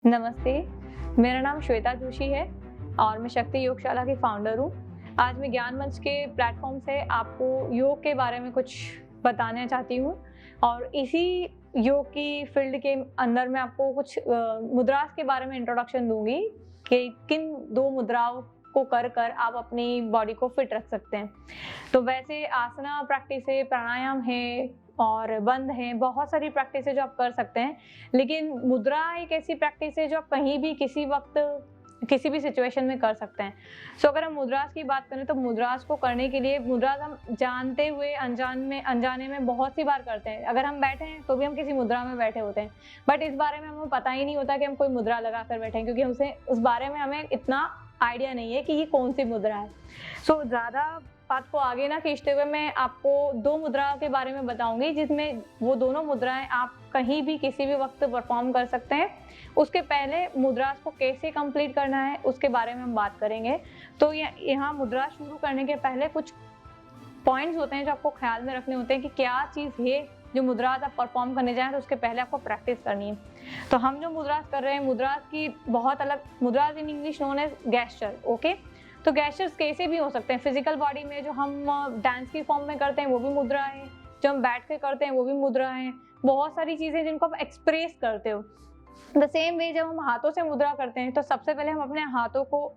नमस्ते, मेरा नाम श्वेता जोशी है और मैं शक्ति योगशाला की फाउंडर हूँ। आज मैं ज्ञान मंच के प्लेटफॉर्म से आपको योग के बारे में कुछ बताना चाहती हूँ और इसी योग की फील्ड के अंदर मैं आपको कुछ मुद्रास के बारे में इंट्रोडक्शन दूंगी कि किन 2 मुद्राओं को कर आप अपनी बॉडी को फिट रख सकते हैं। तो वैसे आसना प्रैक्टिस है, प्राणायाम है और बंद है, बहुत सारी प्रैक्टिस है जो आप कर सकते हैं। लेकिन मुद्रा एक ऐसी प्रैक्टिस है जो आप कहीं भी किसी वक्त किसी भी सिचुएशन में कर सकते हैं। अगर हम मुद्रास की बात करें तो मुद्रास को करने के लिए मुद्रास हम जानते हुए अनजाने में बहुत सी बार करते हैं। अगर हम बैठे हैं तो भी हम किसी मुद्रा में बैठे होते हैं, बट इस बारे में हमें पता ही नहीं होता कि हम कोई मुद्रा लगा कर बैठे हैं, क्योंकि हमसे उस बारे में हमें इतना आइडिया नहीं है कि ये कौन सी मुद्रा है। ज़्यादा बात को आगे ना खींचते हुए मैं आपको 2 मुद्राओं के बारे में बताऊंगी, जिसमें वो दोनों मुद्राएं आप कहीं भी किसी भी वक्त परफॉर्म कर सकते हैं। उसके पहले मुद्रास को कैसे कंप्लीट करना है उसके बारे में हम बात करेंगे। तो यहाँ मुद्रा शुरू करने के पहले कुछ पॉइंट्स होते हैं जो आपको ख्याल में रखने होते हैं कि क्या चीज़ है जो मुद्रास आप परफॉर्म करने जाएं तो उसके पहले आपको प्रैक्टिस करनी है। तो हम जो मुद्रास कर रहे हैं, मुद्रास की बहुत अलग मुद्रास in English known as gesture. Okay, तो गेस्चर्स कैसे भी हो सकते हैं। फिजिकल बॉडी में जो हम डांस की फॉर्म में करते हैं वो भी मुद्रा है, जो हम बैठ के करते हैं वो भी मुद्रा है। बहुत सारी चीज़ें जिनको आप एक्सप्रेस करते हो। द सेम वे जब हम हाथों से मुद्रा करते हैं तो सबसे पहले हम अपने हाथों को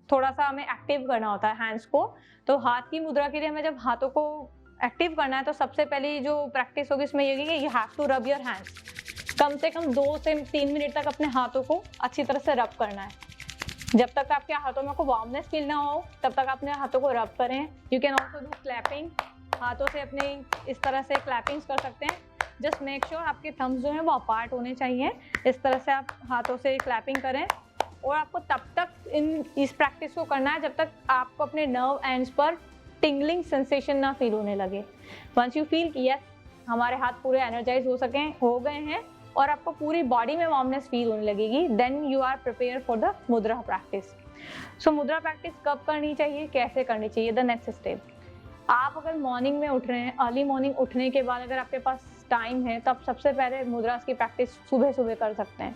थोड़ा सा हमें एक्टिव करना होता है, हैंड्स को। तो हाथ की मुद्रा के लिए हमें जब हाथों को एक्टिव करना है तो सबसे पहली जो प्रैक्टिस होगी उसमें ये होगी कि you have to rub your hands. कम से कम 2 से 3 मिनट तक अपने हाथों को अच्छी तरह से रब करना है। जब तक आपके हाथों में को वार्मनेस फील ना हो तब तक अपने हाथों को रब करें। You can also do clapping, हाथों से अपने इस तरह से क्लैपिंग्स कर सकते हैं। जस्ट मेक श्योर आपके थम्स जो हैं वो अपार्ट होने चाहिए। इस तरह से आप हाथों से क्लैपिंग करें और आपको तब तक इस प्रैक्टिस को करना है जब तक आपको अपने नर्व एंड्स पर टिंगलिंग सेंसेशन ना फील होने लगे। वंस यू फील कि यस हमारे हाथ पूरे एनर्जाइज हो गए हैं और आपको पूरी बॉडी में वार्मनेस फील होने लगेगी, then you are prepare for the mudra practice. Mudra practice कब करनी चाहिए, कैसे करनी चाहिए, द नेक्स्ट स्टेप। आप अगर मॉर्निंग में उठ रहे हैं, अर्ली मॉर्निंग उठने के बाद अगर आपके पास टाइम है तो आप सबसे पहले मुद्रास की प्रैक्टिस सुबह सुबह कर सकते हैं।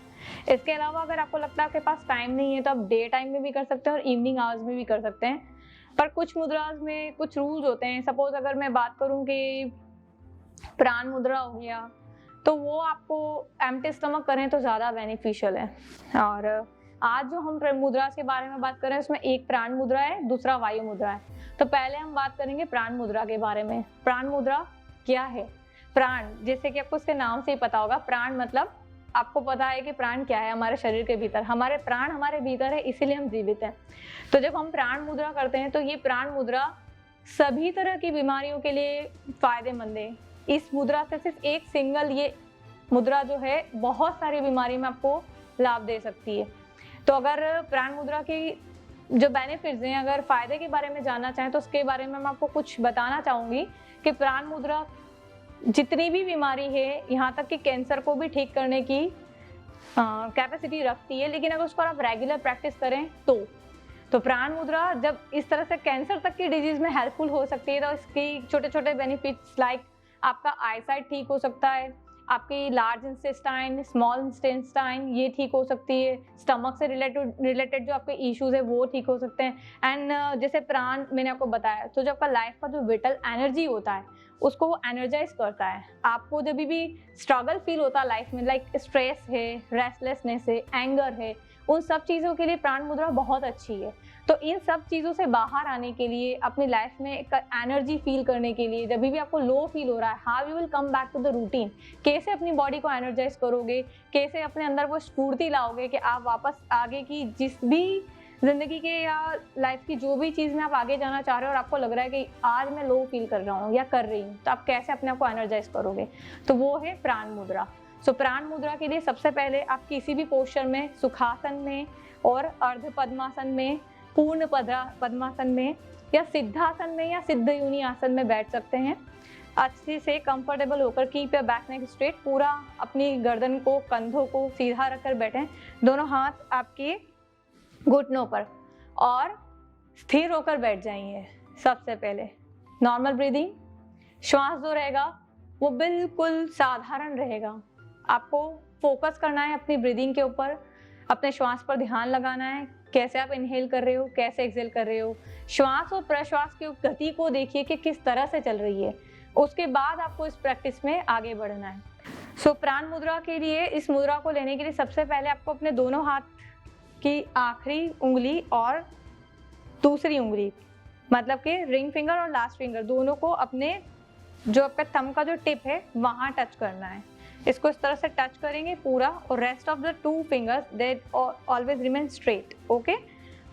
इसके अलावा अगर आपको लगता है आपके पास टाइम नहीं है तो आप डे टाइम में भी कर सकते हैं और इवनिंग आवर्स में भी कर सकते हैं। पर कुछ मुद्रास में कुछ रूल्स होते हैं। सपोज अगर मैं बात करूं कि प्राण मुद्रा हो गया तो वो आपको एम्प्टी स्टमक करें तो ज़्यादा बेनिफिशियल है। और आज जो हम मुद्रास के बारे में बात कर रहे हैं उसमें एक प्राण मुद्रा है, दूसरा वायु मुद्रा है। तो पहले हम बात करेंगे प्राण मुद्रा के बारे में। प्राण मुद्रा क्या है? प्राण, जैसे कि आपको उसके नाम से ही पता होगा, प्राण मतलब आपको पता है कि प्राण क्या है। हमारे शरीर के भीतर हमारे प्राण हमारे भीतर है, इसीलिए हम जीवित हैं। तो जब हम प्राण मुद्रा करते हैं तो ये प्राण मुद्रा सभी तरह की बीमारियों के लिए फायदेमंद है। इस मुद्रा से सिर्फ एक सिंगल ये मुद्रा जो है बहुत सारी बीमारी में आपको लाभ दे सकती है। तो अगर प्राण मुद्रा की जो बेनिफिट्स हैं, अगर फायदे के बारे में जानना चाहें तो उसके बारे में मैं आपको कुछ बताना चाहूँगी कि प्राण मुद्रा जितनी भी बीमारी है, यहाँ तक कि कैंसर को भी ठीक करने की कैपेसिटी रखती है। लेकिन अगर उसको आप रेगुलर प्रैक्टिस करें तो प्राण मुद्रा जब इस तरह से कैंसर तक की डिजीज में हेल्पफुल हो सकती है तो इसकी छोटे छोटे बेनिफिट्स लाइक आपका आईसाइट ठीक हो सकता है, आपकी लार्ज इंटेस्टाइन, स्मॉल इंटेस्टाइन ये ठीक हो सकती है, स्टमक से रिलेटेड जो आपके इश्यूज है वो ठीक हो सकते हैं। एंड जैसे प्राण मैंने आपको बताया तो जो आपका लाइफ का जो विटल एनर्जी होता है उसको वो एनर्जाइज करता है। आपको जब भी स्ट्रगल फील होता है लाइफ में, लाइक स्ट्रेस है, रेस्टलेसनेस है, एंगर है, उन सब चीज़ों के लिए प्राण मुद्रा बहुत अच्छी है। तो इन सब चीज़ों से बाहर आने के लिए, अपनी लाइफ में एक एनर्जी फील करने के लिए, जब भी आपको लो फील हो रहा है, how you will come back to the routine, कैसे अपनी बॉडी को एनर्जाइज करोगे, कैसे अपने अंदर वो स्फूर्ति लाओगे कि आप वापस आगे की जिस भी जिंदगी के या लाइफ की जो भी चीज़ में आप आगे जाना चाह रहे हो और आपको लग रहा है कि आज मैं लो फील कर रहा हूँ या कर रही हूँ, तो आप कैसे अपने आप को एनर्जाइज करोगे, तो वो है प्राण मुद्रा। प्राण मुद्रा के लिए सबसे पहले आप किसी भी पोस्चर में, सुखासन में और अर्ध पद्मासन में, पूर्ण पद्मासन में या सिद्धासन में या सिद्ध योनि आसन में बैठ सकते हैं। अच्छे से कंफर्टेबल होकर keep your back neck straight, पूरा अपनी गर्दन को, कंधों को सीधा रखकर बैठें, दोनों हाथ आपके घुटनों पर और स्थिर होकर बैठ जाइए। सबसे पहले नॉर्मल ब्रीदिंग, श्वास जो रहेगा वो बिल्कुल साधारण रहेगा। आपको फोकस करना है अपनी ब्रीदिंग के ऊपर। अपने श्वास पर ध्यान लगाना है, कैसे आप इनहेल कर रहे हो, कैसे एक्सहेल कर रहे हो, श्वास और प्रश्वास की गति को देखिए कि किस तरह से चल रही है। उसके बाद आपको इस प्रैक्टिस में आगे बढ़ना है। सो प्राण मुद्रा के लिए, इस मुद्रा को लेने के लिए सबसे पहले आपको अपने दोनों हाथ की आखिरी उंगली और दूसरी उंगली, मतलब कि रिंग फिंगर और लास्ट फिंगर, दोनों को अपने जो आपका थंब का जो टिप है वहां टच करना है। इसको इस तरह से टच करेंगे पूरा, और rest of the 2 fingers they always remain straight. Okay,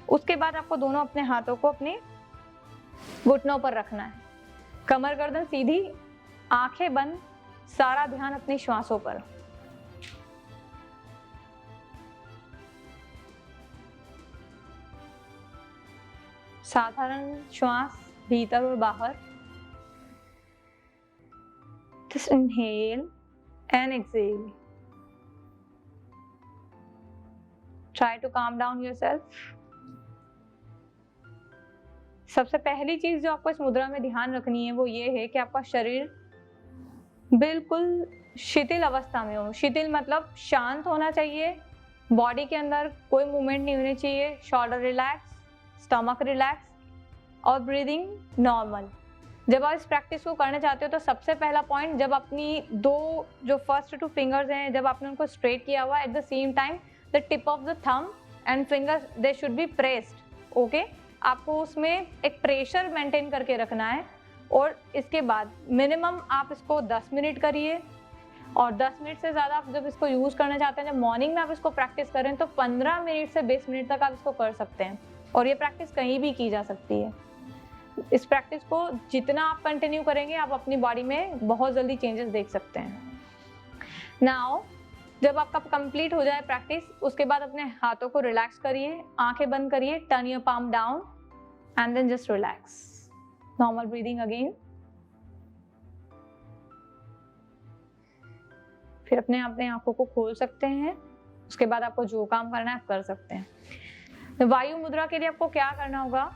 उसके बाद आपको दोनों अपने हाथों को अपने घुटनों पर रखना है, कमर गर्दन सीधी, आंखें बंद, सारा ध्यान अपनी श्वासों पर। साधारण श्वास भीतर और बाहर। Just inhale and exhale. Try to calm down yourself. सबसे पहली चीज जो आपको इस मुद्रा में ध्यान रखनी है वो ये है कि आपका शरीर बिल्कुल शिथिल अवस्था में हो। शिथिल मतलब शांत होना चाहिए, बॉडी के अंदर कोई मूवमेंट नहीं होनी चाहिए, शोल्डर रिलैक्स, स्टमक रिलैक्स और ब्रीदिंग नॉर्मल। जब आप इस प्रैक्टिस को करना चाहते हो तो सबसे पहला पॉइंट, जब अपनी दो जो फर्स्ट 2 फिंगर्स हैं जब आपने उनको स्ट्रेट किया हुआ, at the same time the tip of the thumb and fingers they should be pressed. Okay, आपको उसमें एक प्रेशर मेंटेन करके रखना है। और इसके बाद मिनिमम आप इसको 10 मिनट करिए, और 10 मिनट से ज़्यादा आप जब इसको यूज़ करना चाहते हैं, जब मॉर्निंग में आप इसको प्रैक्टिस करें तो 15 मिनट से 20 मिनट तक आप इसको कर सकते हैं। और ये प्रैक्टिस कहीं भी की जा सकती है। इस प्रैक्टिस को जितना आप कंटिन्यू करेंगे, आप अपनी बॉडी में बहुत जल्दी चेंजेस देख सकते हैं। नाउ जब आपका कंप्लीट हो जाए प्रैक्टिस, उसके बाद अपने हाथों को रिलैक्स करिए, आंखें बंद करिए, turn your palm down and then just relax. Normal breathing again. फिर अपने आंखों को खोल सकते हैं। उसके बाद आपको जो काम करना है आप कर सकते हैं। वायु मुद्रा के लिए आपको क्या करना होगा,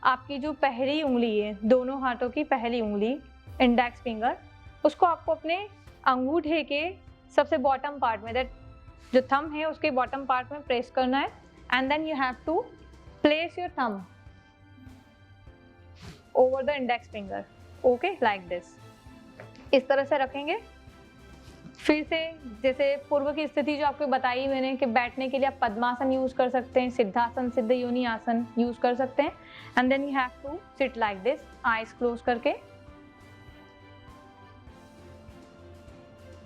आपकी जो पहली उंगली है, दोनों हाथों की पहली उंगली, इंडेक्स फिंगर, उसको आपको अपने अंगूठे के सबसे बॉटम पार्ट में, दैट जो थंब है उसके बॉटम पार्ट में प्रेस करना है, and then you have to place your thumb over the index finger. Okay, like this. इस तरह से रखेंगे। फिर से जैसे पूर्व की स्थिति जो आपको बताई मैंने कि बैठने के लिए आप पद्मासन यूज कर सकते हैं, सिद्धासन, सिद्ध योनि आसन यूज कर सकते हैं, and then you have to sit like this, eyes close करके।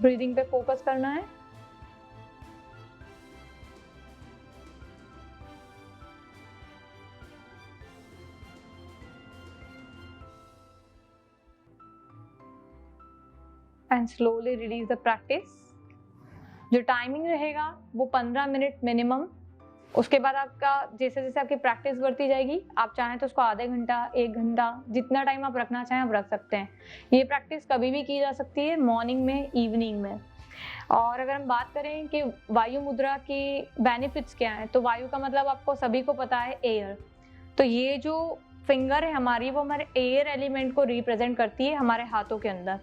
ब्रीदिंग पे फोकस करना है। And slowly release the practice. जो टाइमिंग रहेगा वो 15 मिनट मिनिमम। उसके बाद आपका जैसे जैसे आपकी प्रैक्टिस बढ़ती जाएगी, आप चाहें तो उसको आधे घंटा, 1 घंटा, जितना टाइम आप रखना चाहें आप रख सकते हैं। ये प्रैक्टिस कभी भी की जा सकती है, मॉर्निंग में, इवनिंग में। और अगर हम बात करें कि वायु मुद्रा के बेनिफिट्स क्या हैं, तो वायु का मतलब आपको सभी को पता है एयर। तो ये जो फिंगर है हमारी, वो हमारे एयर एलिमेंट को रिप्रेजेंट करती है हमारे हाथों के अंदर।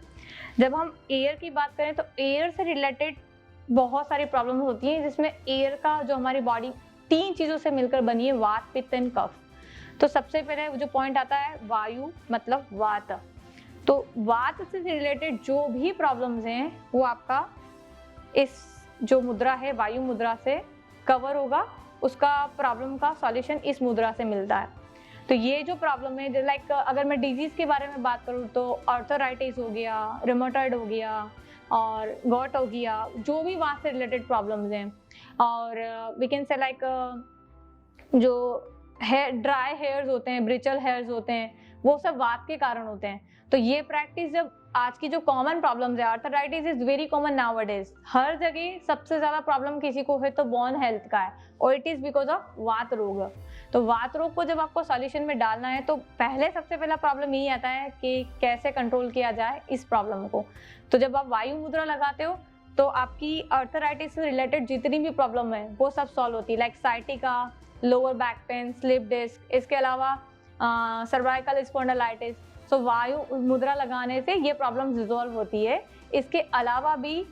जब हम एयर की बात करें तो एयर से रिलेटेड बहुत सारी प्रॉब्लम होती हैं, जिसमें एयर का जो हमारी बॉडी 3 चीज़ों से मिलकर बनी है, वात, पित्त एंड कफ। तो सबसे पहले जो पॉइंट आता है वायु मतलब वात। तो वात से रिलेटेड जो भी प्रॉब्लम्स हैं वो आपका इस जो मुद्रा है वायु मुद्रा से कवर होगा। उसका प्रॉब्लम का सॉल्यूशन इस मुद्रा से मिलता है। तो ये जो प्रॉब्लम है, लाइक अगर मैं डिजीज के बारे में बात करूँ तो आर्थराइटिस हो गया, रिमेटॉइड हो गया और गॉट हो गया, जो भी वात से रिलेटेड प्रॉब्लम्स हैं, और वी कैन से लाइक जो हेयर ड्राई हेयर्स होते हैं, ब्रिचल हेयर्स होते हैं, वो सब वात के कारण होते हैं। तो ये प्रैक्टिस, जब आज की जो कॉमन प्रॉब्लम्स है, arthritis is very common nowadays, हर जगह सबसे ज्यादा प्रॉब्लम किसी को है तो बोन हेल्थ का है, और इट इज बिकॉज ऑफ वात रोग। तो वात रोग को जब आपको सॉल्यूशन में डालना है तो पहले सबसे पहला प्रॉब्लम यही आता है कि कैसे कंट्रोल किया जाए इस प्रॉब्लम को। तो जब आप वायु मुद्रा लगाते हो तो आपकी आर्थराइटिस से रिलेटेड जितनी भी प्रॉब्लम है वो सब सॉल्व होती है, like sciatica, lower back pain, slip disc, इसके अलावा सर्वाइकल स्पॉन्डिलाइटिस। सो वायु मुद्रा लगाने से ये प्रॉब्लम रिजॉल्व होती है। इसके अलावा भी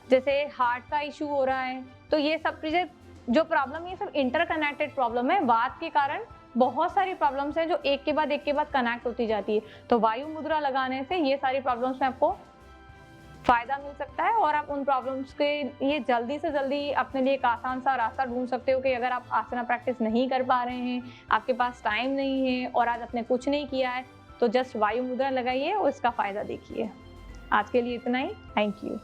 जैसे हार्ट का इशू हो रहा है तो ये सब चीज़ें जो प्रॉब्लम ये सब इंटरकनेक्टेड प्रॉब्लम है, वात के कारण बहुत सारी प्रॉब्लम्स हैं जो एक के बाद कनेक्ट होती जाती है। तो वायु मुद्रा लगाने से ये सारी प्रॉब्लम्स में आपको फायदा मिल सकता है और आप उन प्रॉब्लम्स के ये जल्दी से जल्दी अपने लिए एक आसान सा रास्ता ढूंढ सकते हो कि अगर आप आसना प्रैक्टिस नहीं कर पा रहे हैं, आपके पास टाइम नहीं है और आज आपने कुछ नहीं किया है, तो जस्ट वायु मुद्रा लगाइए और इसका फायदा देखिए। आज के लिए इतना ही। Thank you.